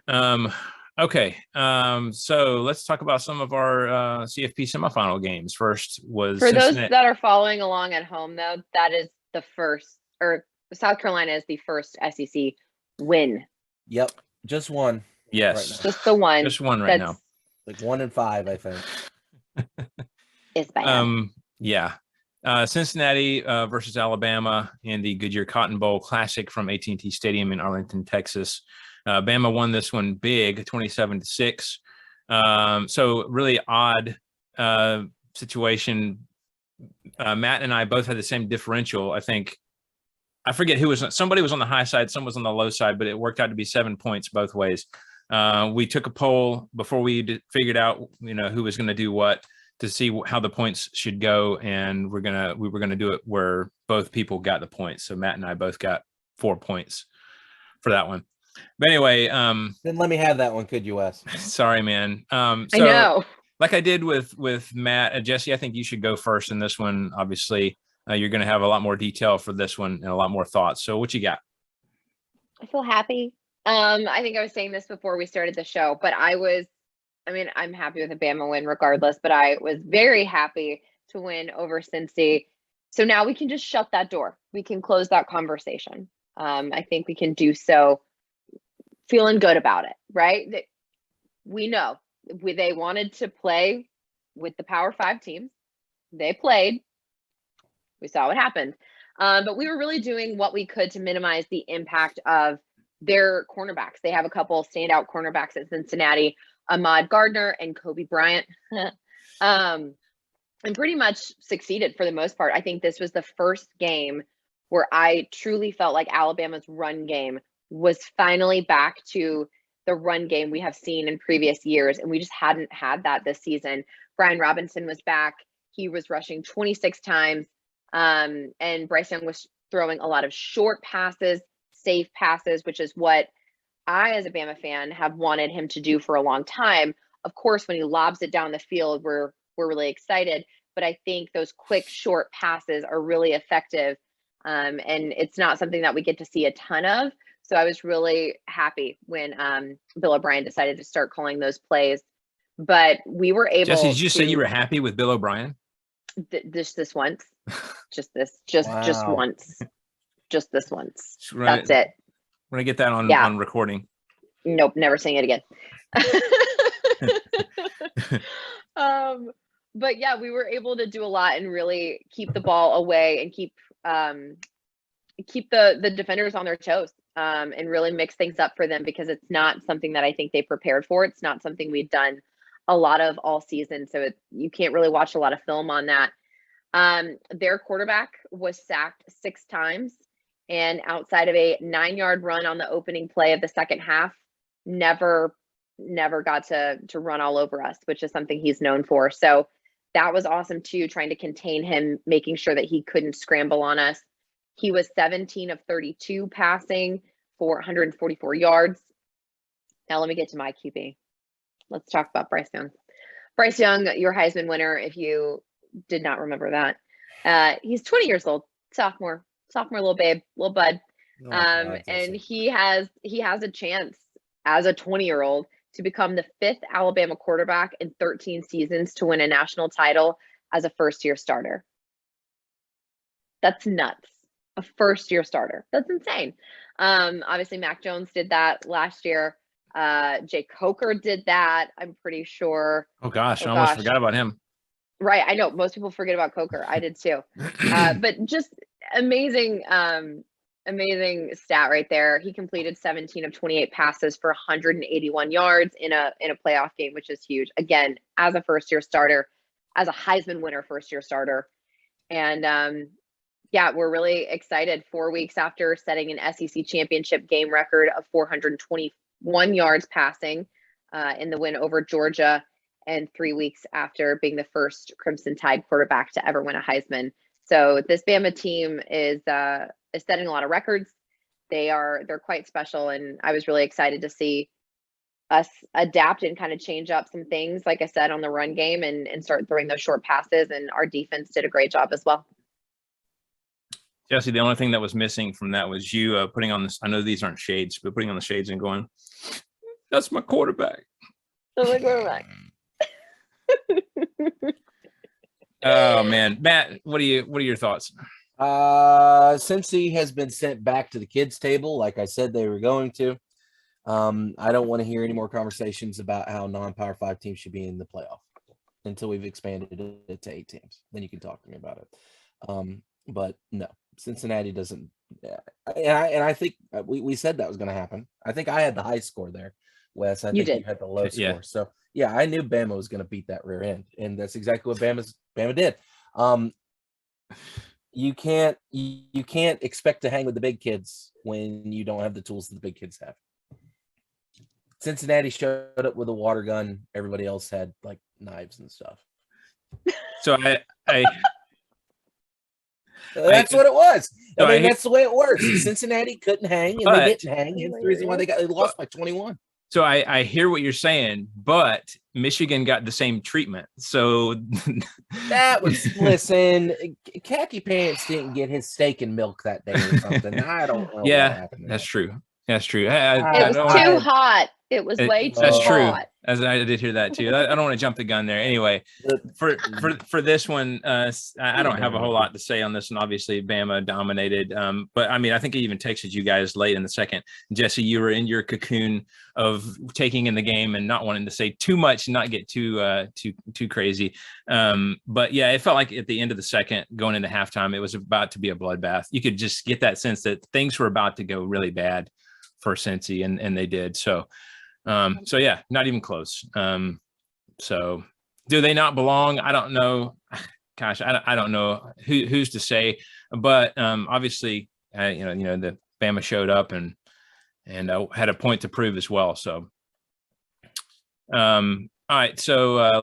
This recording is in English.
Um, okay. So let's talk about some of our CFP semifinal games. First was For those Cincinnati. that are following along at home, though, that is the first, or South Carolina is the first SEC win. Yep, just one. Yes, right now. Just the one. just one right now. Like 1 in 5, I think. Is bad. Yeah. Cincinnati versus Alabama in the Goodyear Cotton Bowl Classic from AT&T Stadium in Arlington, Texas. Bama won this one big, 27-6. So really odd situation. Matt and I both had the same differential. I think I forget who was. Somebody was on the high side, some was on the low side, but it worked out to be 7 points both ways. We took a poll before we figured out, who was going to do what, to see how the points should go, and we were gonna do it where both people got the points. So Matt and I both got 4 points for that one. But anyway, then let me have that one, could you, Wes? Sorry, man. So, I know. Like I did with Matt, Jesse, I think you should go first in this one. Obviously, you're going to have a lot more detail for this one and a lot more thoughts. So what you got? I feel happy. I think I was saying this before we started the show, but I'm happy with a Bama win regardless, but I was very happy to win over Cincy. So now we can just shut that door. We can close that conversation. I think we can do so feeling good about it, right? We know they wanted to play with the Power 5 teams. They played. We saw what happened. But we were really doing what we could to minimize the impact of their cornerbacks. They have a couple standout cornerbacks at Cincinnati, Ahmad Gardner and Kobe Bryant, and pretty much succeeded for the most part. I think this was the first game where I truly felt like Alabama's run game was finally back to the run game we have seen in previous years, and we just hadn't had that this season. Brian Robinson was back. He was rushing 26 times, and Bryce Young was throwing a lot of short passes, safe passes, which is what I, as a Bama fan, have wanted him to do for a long time. Of course, when he lobs it down the field, we're really excited. But I think those quick, short passes are really effective, and it's not something that we get to see a ton of. So I was really happy when Bill O'Brien decided to start calling those plays. But we were able. Jesse, did you say you were happy with Bill O'Brien? This once, just once, just this once. Right. That's it. We're gonna get that on recording. Nope, never saying it again. But yeah, we were able to do a lot and really keep the ball away and keep the defenders on their toes, and really mix things up for them, because it's not something that I think they prepared for. It's not something we've done a lot of all season, so you can't really watch a lot of film on that. Their quarterback was sacked 6 times. And outside of a 9-yard run on the opening play of the second half, never got to run all over us, which is something he's known for. So that was awesome too, trying to contain him, making sure that he couldn't scramble on us. He was 17 of 32 passing for 144 yards. Now let me get to my QB. Let's talk about Bryce Young. Bryce Young, your Heisman winner, if you did not remember that. He's 20 years old, sophomore little babe, little bud. And he has a chance as a 20-year-old to become the 5th Alabama quarterback in 13 seasons to win a national title as a first-year starter. That's nuts. A first-year starter. That's insane. Obviously, Mac Jones did that last year. Jay Coker did that, I'm pretty sure. Oh gosh, I almost forgot about him. Right, I know. Most people forget about Coker. I did too. But just amazing stat right there. He completed 17 of 28 passes for 181 yards in a playoff game, which is huge. Again, as a first-year starter, as a Heisman winner first-year starter. And yeah, we're really excited. 4 weeks after setting an SEC championship game record of 421 yards passing in the win over Georgia, and 3 weeks after being the first Crimson Tide quarterback to ever win a Heisman. So this Bama team is setting a lot of records. They're quite special, and I was really excited to see us adapt and kind of change up some things, like I said, on the run game, and start throwing those short passes, and our defense did a great job as well. Jesse, the only thing that was missing from that was you putting on this. I know these aren't shades, but putting on the shades and going. That's my quarterback. I'm like, where am I? Oh man, Matt, what are your thoughts? Cincy has been sent back to the kids' table, like I said they were going to. I don't want to hear any more conversations about how non-Power 5 teams should be in the playoff until we've expanded it to 8 teams. Then you can talk to me about it. But no, Cincinnati doesn't. And I think we said that was going to happen. I think I had the high score there, Wes. I think you had the low Yeah. score. So yeah, I knew Bama was going to beat that rear end, and that's exactly what Bama did. You can't expect to hang with the big kids when you don't have the tools that the big kids have. Cincinnati showed up with a water gun. Everybody else had like knives and stuff. So that's what it was. So I mean, that's the way it works. Cincinnati couldn't hang, and they didn't hang. Hence the reason why they lost by 21. So I hear what you're saying, but Michigan got the same treatment. So that was listen. Khaki Pants didn't get his steak and milk that day or something. I don't know. Yeah, that's true. That's true. It was too hot. It was way too hot. That's true. As I did hear that too. I don't want to jump the gun there. Anyway, for this one, I don't have a whole lot to say on this one. Obviously, Bama dominated. But I mean, I think it even texted you guys late in the second. Jesse, you were in your cocoon of taking in the game and not wanting to say too much, and not get too crazy. But yeah, it felt like at the end of the second, going into halftime, it was about to be a bloodbath. You could just get that sense that things were about to go really bad for Cincy, and they did. So yeah, not even close. So do they not belong? I don't know. Gosh, I don't know who's to say, but obviously, the Bama showed up and had a point to prove as well. So, all right. So